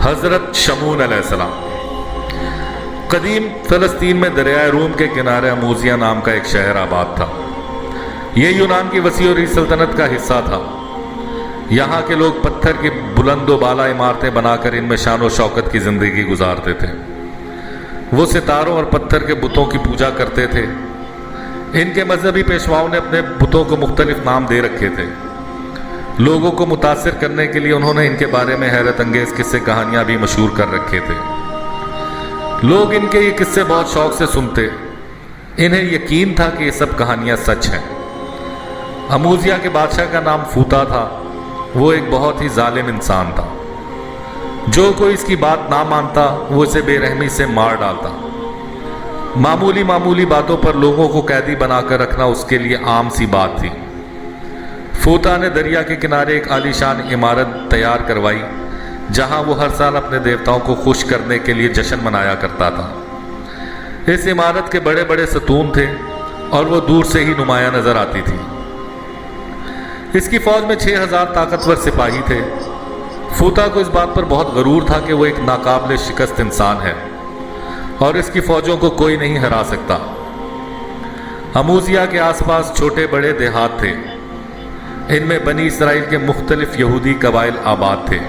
حضرت شمعون علیہ السلام۔ قدیم فلسطین میں دریائے روم کے کنارے اموزیہ نام کا ایک شہر آباد تھا۔ یہ یونان کی وسیع و سلطنت کا حصہ تھا۔ یہاں کے لوگ پتھر کی بلند و بالا عمارتیں بنا کر ان میں شان و شوکت کی زندگی گزارتے تھے۔ وہ ستاروں اور پتھر کے بتوں کی پوجا کرتے تھے۔ ان کے مذہبی پیشواؤں نے اپنے بتوں کو مختلف نام دے رکھے تھے۔ لوگوں کو متاثر کرنے کے لیے انہوں نے ان کے بارے میں حیرت انگیز قصے کہانیاں بھی مشہور کر رکھے تھے۔ لوگ ان کے یہ قصے بہت شوق سے سنتے۔ انہیں یقین تھا کہ یہ سب کہانیاں سچ ہیں۔ اموزیہ کے بادشاہ کا نام فوتا تھا۔ وہ ایک بہت ہی ظالم انسان تھا۔ جو کوئی اس کی بات نہ مانتا وہ اسے بے رحمی سے مار ڈالتا۔ معمولی باتوں پر لوگوں کو قیدی بنا کر رکھنا اس کے لیے عام سی بات تھی۔ فوتا نے دریا کے کنارے ایک عالیشان عمارت تیار کروائی جہاں وہ ہر سال اپنے دیوتاؤں کو خوش کرنے کے لیے جشن منایا کرتا تھا۔ اس عمارت کے بڑے بڑے ستون تھے اور وہ دور سے ہی نمایاں نظر آتی تھی۔ اس کی فوج میں 6000 طاقتور سپاہی تھے۔ فوتا کو اس بات پر بہت غرور تھا کہ وہ ایک ناقابل شکست انسان ہے اور اس کی فوجوں کو کوئی نہیں ہرا سکتا۔ اموزیہ کے آس پاس چھوٹے بڑے دیہات تھے۔ ان میں بنی اسرائیل کے مختلف یہودی قبائل آباد تھے۔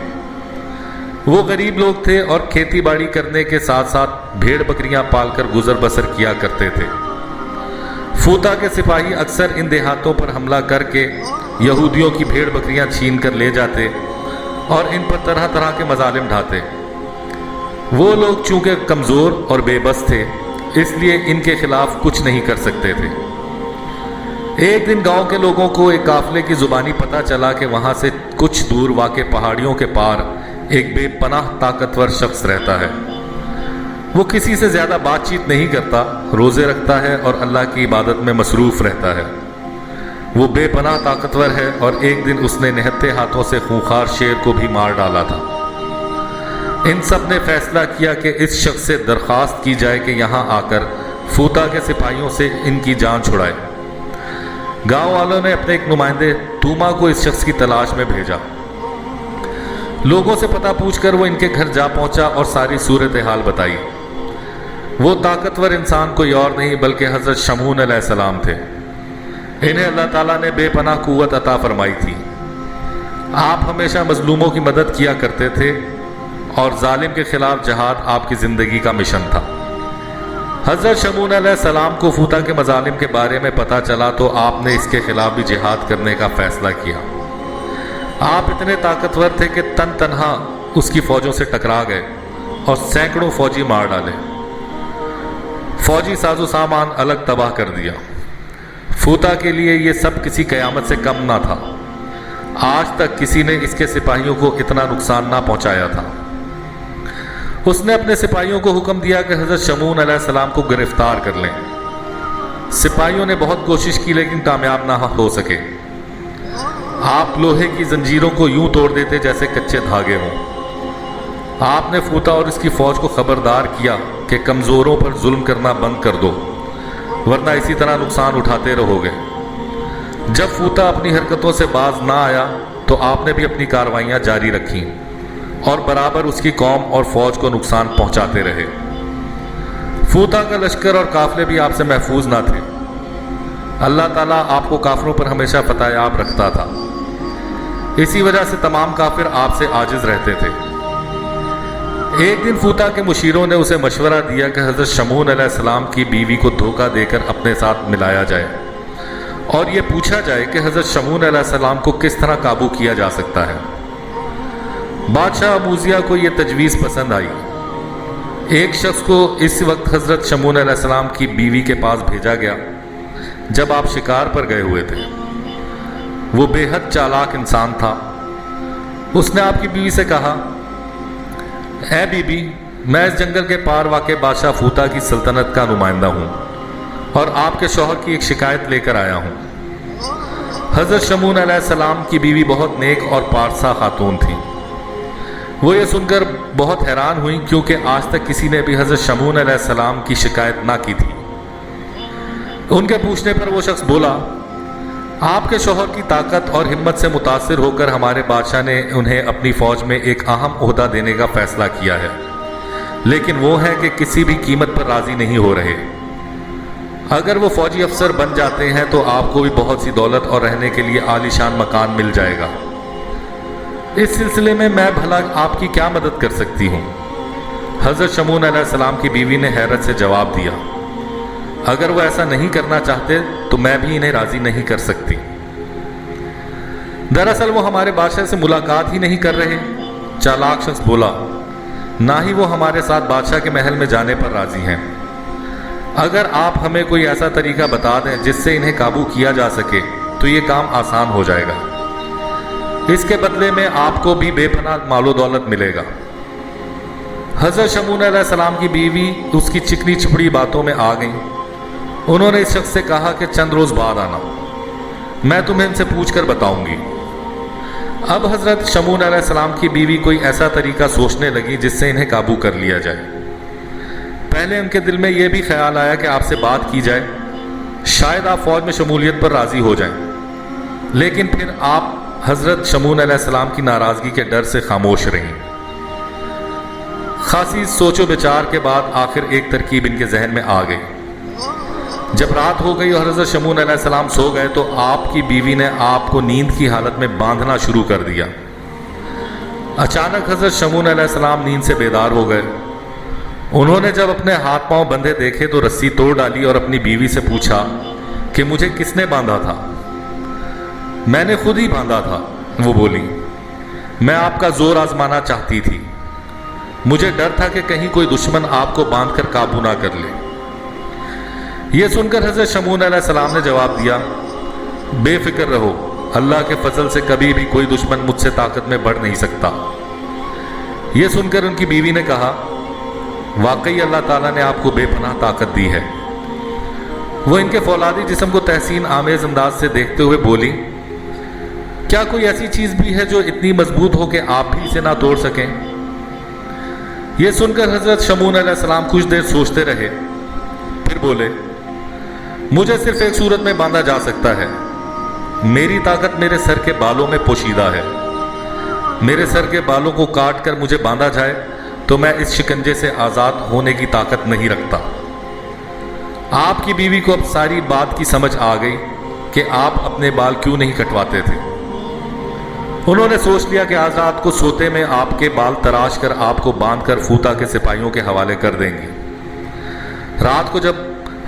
وہ غریب لوگ تھے اور کھیتی باڑی کرنے کے ساتھ ساتھ بھیڑ بکریاں پال کر گزر بسر کیا کرتے تھے۔ فوتا کے سپاہی اکثر ان دیہاتوں پر حملہ کر کے یہودیوں کی بھیڑ بکریاں چھین کر لے جاتے اور ان پر طرح طرح کے مظالم ڈھاتے۔ وہ لوگ چونکہ کمزور اور بے بس تھے اس لیے ان کے خلاف کچھ نہیں کر سکتے تھے۔ ایک دن گاؤں کے لوگوں کو ایک قافلے کی زبانی پتہ چلا کہ وہاں سے کچھ دور واقع پہاڑیوں کے پار ایک بے پناہ طاقتور شخص رہتا ہے۔ وہ کسی سے زیادہ بات چیت نہیں کرتا، روزے رکھتا ہے اور اللہ کی عبادت میں مصروف رہتا ہے۔ وہ بے پناہ طاقتور ہے اور ایک دن اس نے نہتے ہاتھوں سے خونخوار شیر کو بھی مار ڈالا تھا۔ ان سب نے فیصلہ کیا کہ اس شخص سے درخواست کی جائے کہ یہاں آ کر فوتا کے سپاہیوں سے ان کی جان چھڑائے۔ گاؤں والوں نے اپنے ایک نمائندے توما کو اس شخص کی تلاش میں بھیجا۔ لوگوں سے پتہ پوچھ کر وہ ان کے گھر جا پہنچا اور ساری صورتحال بتائی۔ وہ طاقتور انسان کوئی اور نہیں بلکہ حضرت شمعون علیہ السلام تھے۔ انہیں اللہ تعالیٰ نے بے پناہ قوت عطا فرمائی تھی۔ آپ ہمیشہ مظلوموں کی مدد کیا کرتے تھے اور ظالم کے خلاف جہاد آپ کی زندگی کا مشن تھا۔ حضرت شمعون علیہ السلام کو فوتا کے مظالم کے بارے میں پتہ چلا تو آپ نے اس کے خلاف بھی جہاد کرنے کا فیصلہ کیا۔ آپ اتنے طاقتور تھے کہ تنہا اس کی فوجوں سے ٹکرا گئے اور سینکڑوں فوجی مار ڈالے۔ فوجی ساز و سامان الگ تباہ کر دیا۔ فوتا کے لیے یہ سب کسی قیامت سے کم نہ تھا۔ آج تک کسی نے اس کے سپاہیوں کو اتنا نقصان نہ پہنچایا تھا۔ اس نے اپنے سپاہیوں کو حکم دیا کہ حضرت شمعون علیہ السلام کو گرفتار کر لیں۔ سپاہیوں نے بہت کوشش کی لیکن کامیاب نہ ہو سکے۔ آپ لوہے کی زنجیروں کو یوں توڑ دیتے جیسے کچے دھاگے ہوں۔ آپ نے فوتا اور اس کی فوج کو خبردار کیا کہ کمزوروں پر ظلم کرنا بند کر دو ورنہ اسی طرح نقصان اٹھاتے رہو گے۔ جب فوتا اپنی حرکتوں سے باز نہ آیا تو آپ نے بھی اپنی کارروائیاں جاری رکھیں اور برابر اس کی قوم اور فوج کو نقصان پہنچاتے رہے۔ فوتا کا لشکر اور قافلے بھی آپ سے محفوظ نہ تھے۔ اللہ تعالیٰ آپ کو کافروں پر ہمیشہ فتح یاب رکھتا تھا۔ اسی وجہ سے تمام کافر آپ سے عاجز رہتے تھے۔ ایک دن فوتا کے مشیروں نے اسے مشورہ دیا کہ حضرت شمعون علیہ السلام کی بیوی کو دھوکہ دے کر اپنے ساتھ ملایا جائے اور یہ پوچھا جائے کہ حضرت شمعون علیہ السلام کو کس طرح قابو کیا جا سکتا ہے۔ بادشاہ اموزیہ کو یہ تجویز پسند آئی۔ ایک شخص کو اس وقت حضرت شمعون علیہ السلام کی بیوی کے پاس بھیجا گیا جب آپ شکار پر گئے ہوئے تھے۔ وہ بے حد چالاک انسان تھا۔ اس نے آپ کی بیوی سے کہا، اے بی بی، میں اس جنگل کے پار واقع بادشاہ فوتا کی سلطنت کا نمائندہ ہوں اور آپ کے شوہر کی ایک شکایت لے کر آیا ہوں۔ حضرت شمعون علیہ السلام کی بیوی بہت نیک اور پارسا خاتون تھی۔ وہ یہ سن کر بہت حیران ہوئی کیونکہ آج تک کسی نے بھی حضرت شمعون علیہ السلام کی شکایت نہ کی تھی۔ ان کے پوچھنے پر وہ شخص بولا، آپ کے شوہر کی طاقت اور ہمت سے متاثر ہو کر ہمارے بادشاہ نے انہیں اپنی فوج میں ایک اہم عہدہ دینے کا فیصلہ کیا ہے، لیکن وہ ہے کہ کسی بھی قیمت پر راضی نہیں ہو رہے۔ اگر وہ فوجی افسر بن جاتے ہیں تو آپ کو بھی بہت سی دولت اور رہنے کے لیے عالی شان مکان مل جائے گا۔ اس سلسلے میں بھلا آپ کی کیا مدد کر سکتی ہوں؟ حضرت شمعون علیہ السلام کی بیوی نے حیرت سے جواب دیا، اگر وہ ایسا نہیں کرنا چاہتے تو میں بھی انہیں راضی نہیں کر سکتی۔ دراصل وہ ہمارے بادشاہ سے ملاقات ہی نہیں کر رہے۔ چالاک شخص بولا، نہ ہی وہ ہمارے ساتھ بادشاہ کے محل میں جانے پر راضی ہیں۔ اگر آپ ہمیں کوئی ایسا طریقہ بتا دیں جس سے انہیں قابو کیا جا سکے تو یہ کام آسان ہو جائے گا۔ اس کے بدلے میں آپ کو بھی بے پناہ مال و دولت ملے گا۔ حضرت شمعون علیہ السلام کی بیوی اس کی چکنی چپڑی باتوں میں آ گئیں۔ انہوں نے اس شخص سے کہا کہ چند روز بعد آنا، میں تمہیں ان سے پوچھ کر بتاؤں گی۔ اب حضرت شمعون علیہ السلام کی بیوی کوئی ایسا طریقہ سوچنے لگی جس سے انہیں قابو کر لیا جائے۔ پہلے ان کے دل میں یہ بھی خیال آیا کہ آپ سے بات کی جائے، شاید آپ فوج میں شمولیت پر راضی ہو جائیں، لیکن پھر آپ حضرت شمعون علیہ السلام کی ناراضگی کے ڈر سے خاموش رہیں۔ خاصی سوچ و بچار کے بعد آخر ایک ترکیب ان کے ذہن میں آ گئی۔ جب رات ہو گئی اور حضرت شمعون علیہ السلام سو گئے تو آپ کی بیوی نے آپ کو نیند کی حالت میں باندھنا شروع کر دیا۔ اچانک حضرت شمعون علیہ السلام نیند سے بیدار ہو گئے۔ انہوں نے جب اپنے ہاتھ پاؤں بندھے دیکھے تو رسی توڑ ڈالی اور اپنی بیوی سے پوچھا کہ مجھے کس نے باندھا تھا؟ میں نے خود ہی باندھا تھا، وہ بولی۔ میں آپ کا زور آزمانا چاہتی تھی، مجھے ڈر تھا کہ کہیں کوئی دشمن آپ کو باندھ کر قابو نہ کر لے۔ یہ سن کر حضرت شمعون علیہ السلام نے جواب دیا، بے فکر رہو، اللہ کے فضل سے کبھی بھی کوئی دشمن مجھ سے طاقت میں بڑھ نہیں سکتا۔ یہ سن کر ان کی بیوی نے کہا، واقعی اللہ تعالیٰ نے آپ کو بے پناہ طاقت دی ہے۔ وہ ان کے فولادی جسم کو تحسین آمیز انداز سے دیکھتے ہوئے بولی، کیا کوئی ایسی چیز بھی ہے جو اتنی مضبوط ہو کہ آپ بھی اسے نہ توڑ سکیں؟ یہ سن کر حضرت شمعون علیہ السلام کچھ دیر سوچتے رہے، پھر بولے، مجھے صرف ایک صورت میں باندھا جا سکتا ہے۔ میری طاقت میرے سر کے بالوں میں پوشیدہ ہے۔ میرے سر کے بالوں کو کاٹ کر مجھے باندھا جائے تو میں اس شکنجے سے آزاد ہونے کی طاقت نہیں رکھتا۔ آپ کی بیوی کو اب ساری بات کی سمجھ آ گئی کہ آپ اپنے بال کیوں نہیں کٹواتے تھے۔ انہوں نے سوچ لیا کہ آج رات کو سوتے میں آپ کے بال تراش کر آپ کو باندھ کر فوتا کے سپاہیوں کے حوالے کر دیں گی۔ رات کو جب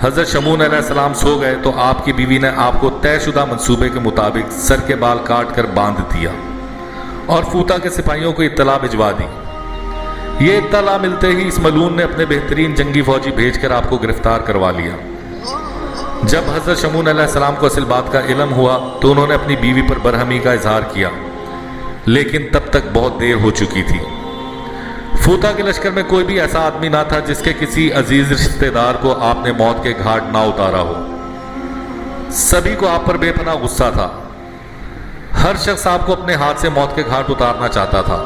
حضرت شمعون علیہ السلام سو گئے تو آپ کی بیوی نے آپ کو طے شدہ منصوبے کے مطابق سر کے بال کاٹ کر باندھ دیا اور فوتا کے سپاہیوں کو اطلاع بھجوا دی۔ یہ اطلاع ملتے ہی اس ملعون نے اپنے بہترین جنگی فوجی بھیج کر آپ کو گرفتار کروا لیا۔ جب حضرت شمعون علیہ السلام کو اصل بات کا علم ہوا تو انہوں نے اپنی بیوی پر برہمی کا اظہار کیا، لیکن تب تک بہت دیر ہو چکی تھی۔ فوتا کے لشکر میں کوئی بھی ایسا آدمی نہ تھا جس کے کسی عزیز رشتہ دار کو آپ نے موت کے گھاٹ نہ اتارا ہو۔ سبھی کو آپ پر بے پناہ غصہ تھا۔ ہر شخص آپ کو اپنے ہاتھ سے موت کے گھاٹ اتارنا چاہتا تھا۔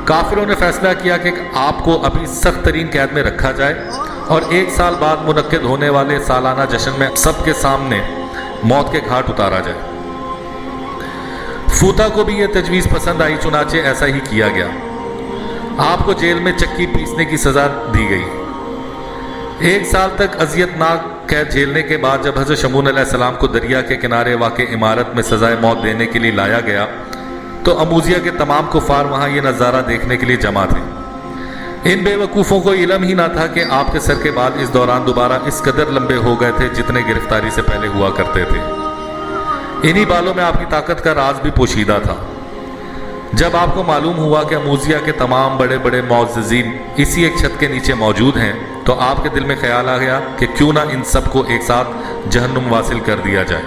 کافروں نے فیصلہ کیا کہ آپ کو ابھی سخت ترین قید میں رکھا جائے اور 1 سال بعد منعقد ہونے والے سالانہ جشن میں سب کے سامنے موت کے گھاٹ اتارا جائے۔ فوتا کو بھی یہ تجویز پسند آئی، چنانچہ ایسا ہی کیا گیا۔ آپ کو جیل میں چکی پیسنے کی سزا دی گئی۔ 1 سال تک اذیت ناک قید جھیلنے کے بعد جب حضرت شمعون علیہ السلام کو دریا کے کنارے واقع عمارت میں سزائے موت دینے کے لیے لایا گیا تو اموزیہ کے تمام کفار وہاں یہ نظارہ دیکھنے کے لیے جمع تھے۔ ان بے وقوفوں کو علم ہی نہ تھا کہ آپ کے سر کے بال اس دوران دوبارہ اس قدر لمبے ہو گئے تھے جتنے گرفتاری سے پہلے ہوا کرتے تھے۔ انہی بالوں میں آپ کی طاقت کا راز بھی پوشیدہ تھا۔ جب آپ کو معلوم ہوا کہ اموزیہ کے تمام بڑے بڑے معززین اسی ایک چھت کے نیچے موجود ہیں تو آپ کے دل میں خیال آ گیا کہ کیوں نہ ان سب کو ایک ساتھ جہنم واصل کر دیا جائے۔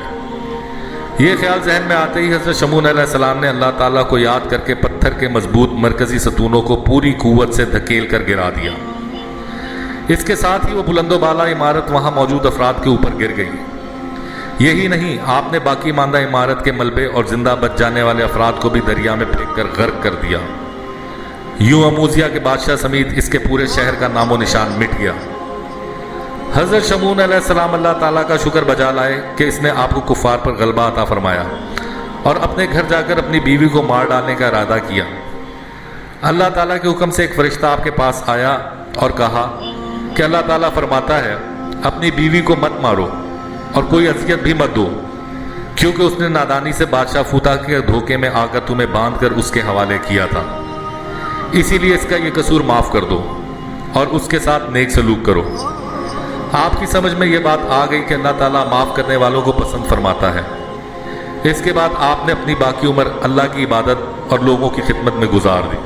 یہ خیال ذہن میں آتے ہی حضرت شمعون علیہ السلام نے اللہ تعالیٰ کو یاد کر کے پتھر کے مضبوط مرکزی ستونوں کو پوری قوت سے دھکیل کر گرا دیا۔ اس کے ساتھ ہی وہ بلند و بالا عمارت وہاں موجود افراد کے اوپر گر گئی۔ یہی نہیں، آپ نے باقی ماندہ عمارت کے ملبے اور زندہ بچ جانے والے افراد کو بھی دریا میں پھینک کر غرق کر دیا۔ یوں اموزیہ کے بادشاہ سمیت اس کے پورے شہر کا نام و نشان مٹ گیا۔ حضرت شمعون علیہ السلام اللہ تعالیٰ کا شکر بجا لائے کہ اس نے آپ کو کفار پر غلبہ عطا فرمایا، اور اپنے گھر جا کر اپنی بیوی کو مار ڈالنے کا ارادہ کیا۔ اللہ تعالیٰ کے حکم سے ایک فرشتہ آپ کے پاس آیا اور کہا کہ اللہ تعالیٰ فرماتا ہے اپنی بیوی کو مت مارو اور کوئی اذیت بھی مت دو، کیونکہ اس نے نادانی سے بادشاہ فوتا کے دھوکے میں آ کر تمہیں باندھ کر اس کے حوالے کیا تھا، اسی لیے اس کا یہ قصور معاف کر دو اور اس کے ساتھ نیک سلوک کرو۔ آپ کی سمجھ میں یہ بات آ گئی کہ اللہ تعالیٰ معاف کرنے والوں کو پسند فرماتا ہے۔ اس کے بعد آپ نے اپنی باقی عمر اللہ کی عبادت اور لوگوں کی خدمت میں گزار دی۔